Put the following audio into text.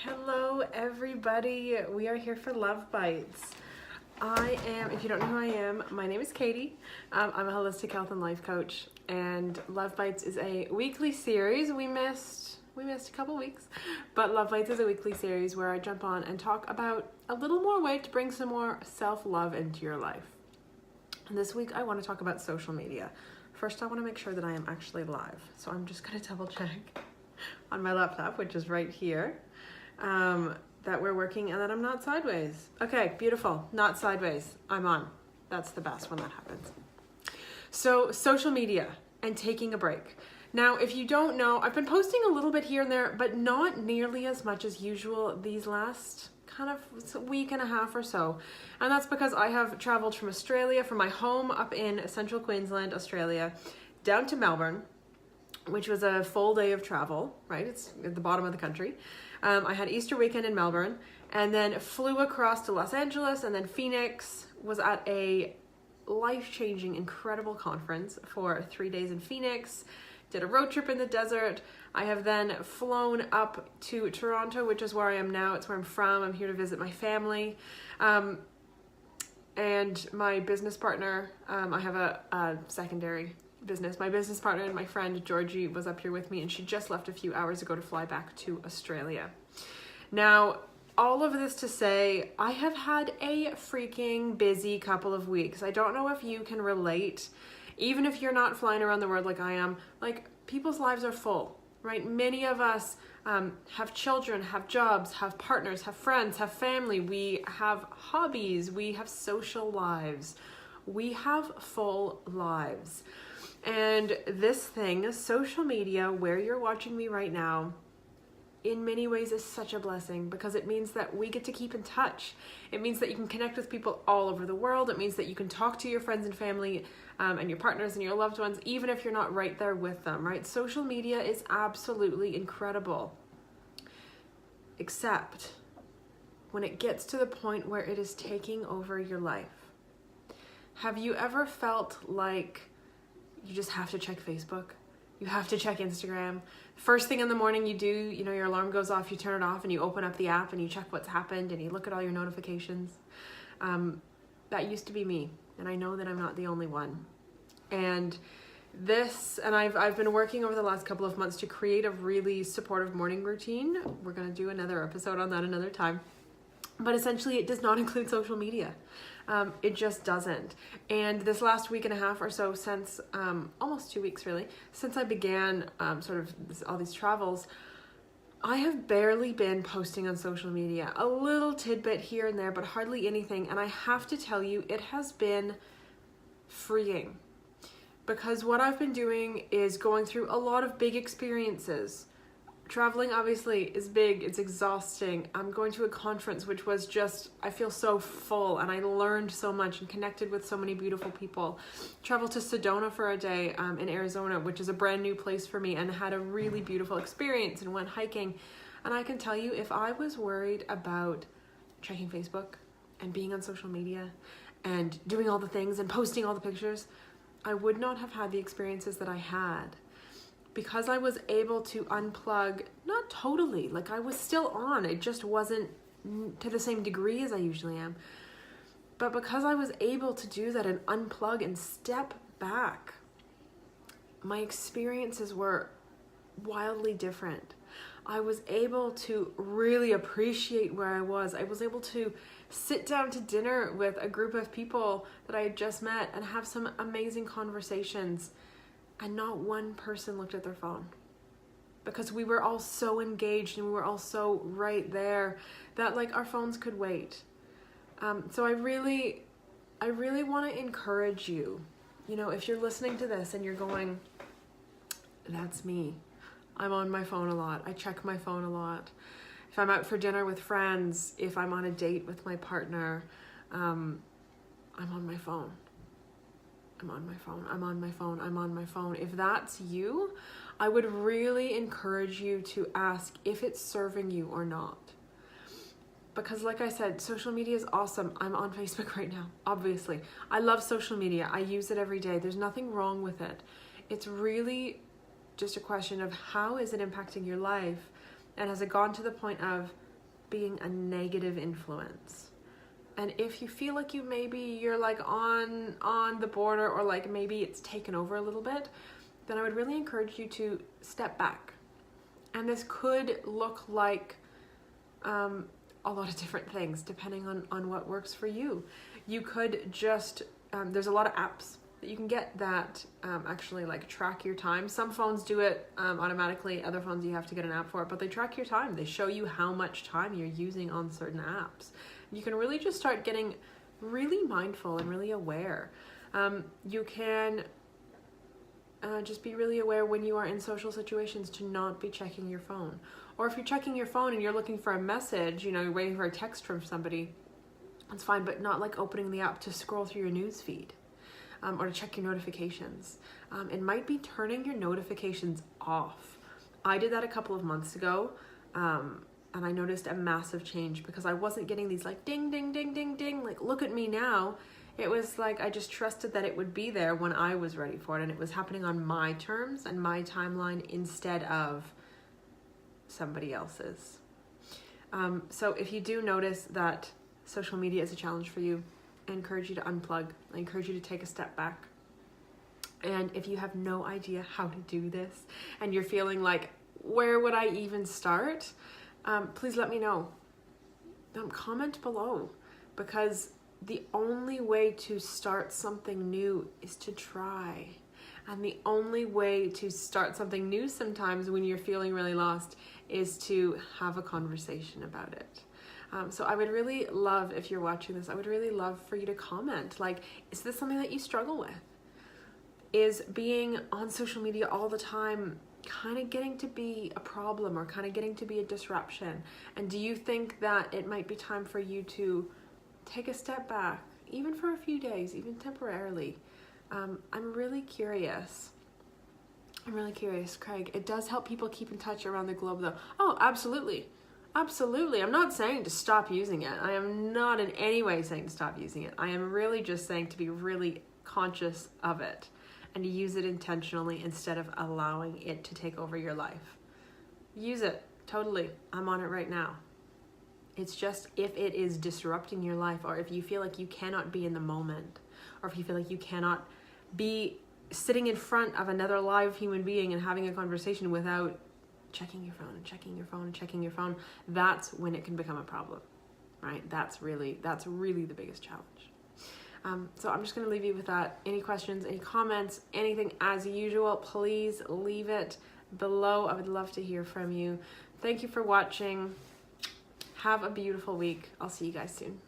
Hello everybody, we are here for Love Bites. If you don't know who I am, my name is Katie. I'm a holistic health and life coach, and Love Bites is a weekly series. We missed a couple weeks, but Love Bites is a weekly series where I jump on and talk about a little more way to bring some more self-love into your life. And this week I want to talk about social media. First, I want to make sure that I am actually live, so I'm just going to double check on my laptop, which is right here. That we're working and that I'm not sideways. Okay, beautiful. Not sideways. I'm on. That's the best when that happens. So, social media and taking a break. Now, if you don't know, I've been posting a little bit here and there, but not nearly as much as usual these last kind of week and a half or so. And that's because I have traveled from Australia, from my home up in central Queensland, Australia, down to Melbourne, which was a full day of travel, right? It's at the bottom of the country. I had Easter weekend in Melbourne and then flew across to Los Angeles and then Phoenix, was at a life-changing, incredible conference for 3 days in Phoenix, did a road trip in the desert. I have then flown up to Toronto, which is where I am now. It's where I'm from. I'm here to visit my family. And my business partner, I have a secondary business. My business partner and my friend Georgie was up here with me, and she just left a few hours ago to fly back to Australia. Now, all of this to say, I have had a freaking busy couple of weeks. I don't know if you can relate, even if you're not flying around the world like I am. Like, people's lives are full, right? Many of us have children, have jobs, have partners, have friends, have family. We have hobbies. We have social lives. We have full lives. And this thing, social media, where you're watching me right now, in many ways is such a blessing because it means that we get to keep in touch. It means that you can connect with people all over the world. It means that you can talk to your friends and family and your partners and your loved ones, even if you're not right there with them, right? Social media is absolutely incredible. Except when it gets to the point where it is taking over your life. Have you ever felt like you just have to check Facebook? You have to check Instagram. First thing in the morning you do, your alarm goes off, you turn it off and you open up the app and you check what's happened and you look at all your notifications. That used to be me, and I know that I'm not the only one. And I've been working over the last couple of months to create a really supportive morning routine. We're going to do another episode on that another time. But essentially it does not include social media. It just doesn't. And this last week and a half or so, since almost 2 weeks really, since I began all these travels, I have barely been posting on social media. A little tidbit here and there, but hardly anything. And I have to tell you, it has been freeing. Because what I've been doing is going through a lot of big experiences. Traveling obviously is big, it's exhausting. I'm going to a conference which was just, I feel so full and I learned so much and connected with so many beautiful people. Traveled to Sedona for a day in Arizona, which is a brand new place for me, and had a really beautiful experience and went hiking. And I can tell you, if I was worried about checking Facebook and being on social media and doing all the things and posting all the pictures, I would not have had the experiences that I had. Because I was able to unplug, not totally, like I was still on, it just wasn't to the same degree as I usually am. But because I was able to do that and unplug and step back, my experiences were wildly different. I was able to really appreciate where I was. I was able to sit down to dinner with a group of people that I had just met and have some amazing conversations. And not one person looked at their phone, because we were all so engaged and we were all so right there that like our phones could wait. So I really want to encourage you, if you're listening to this and you're going, that's me. I'm on my phone a lot. I check my phone a lot. If I'm out for dinner with friends, if I'm on a date with my partner, I'm on my phone. I'm on my phone, I'm on my phone, I'm on my phone. If that's you, I would really encourage you to ask if it's serving you or not. Because like I said, social media is awesome. I'm on Facebook right now, obviously. I love social media. I use it every day. There's nothing wrong with it. It's just a question of how is it impacting your life, and has it gone to the point of being a negative influence. And if you feel like you're like on the border, or like maybe it's taken over a little bit, then I would really encourage you to step back. And this could look like a lot of different things depending on what works for you. You could just, there's a lot of apps that you can get that actually like track your time. Some phones do it automatically, other phones you have to get an app for it, but they track your time. They show you how much time you're using on certain apps. You can really just start getting really mindful and really aware. You can just be really aware when you are in social situations to not be checking your phone. Or if you're checking your phone and you're looking for a message, you're waiting for a text from somebody, that's fine, but not like opening the app to scroll through your news feed. Or to check your notifications. It might be turning your notifications off. I did that a couple of months ago, and I noticed a massive change because I wasn't getting these like ding, ding, ding, ding, ding, like look at me now. It was like I just trusted that it would be there when I was ready for it, and it was happening on my terms and my timeline instead of somebody else's. So if you do notice that social media is a challenge for you, I encourage you to unplug. I encourage you to take a step back. And if you have no idea how to do this and you're feeling like, where would I even start? Please let me know. Comment below, because the only way to start something new is to try. And the only way to start something new sometimes when you're feeling really lost is to have a conversation about it. So I would really love, if you're watching this, I would really love for you to comment. Like, is this something that you struggle with? Is being on social media all the time kind of getting to be a problem, or kind of getting to be a disruption? And do you think that it might be time for you to take a step back, even for a few days, even temporarily? I'm really curious. Craig. It does help people keep in touch around the globe, though. Oh, absolutely. Absolutely. I'm not saying to stop using it. I am not in any way saying to stop using it. I am really just saying to be really conscious of it and to use it intentionally instead of allowing it to take over your life. Use it. Totally. I'm on it right now. It's just if it is disrupting your life, or if you feel like you cannot be in the moment, or if you feel like you cannot be sitting in front of another live human being and having a conversation without checking your phone and checking your phone and checking your phone, that's when it can become a problem, right? That's really the biggest challenge. So I'm just going to leave you with that. Any questions, any comments, anything, as usual, please leave it below. I would love to hear from you. Thank you for watching. Have a beautiful week. I'll see you guys soon.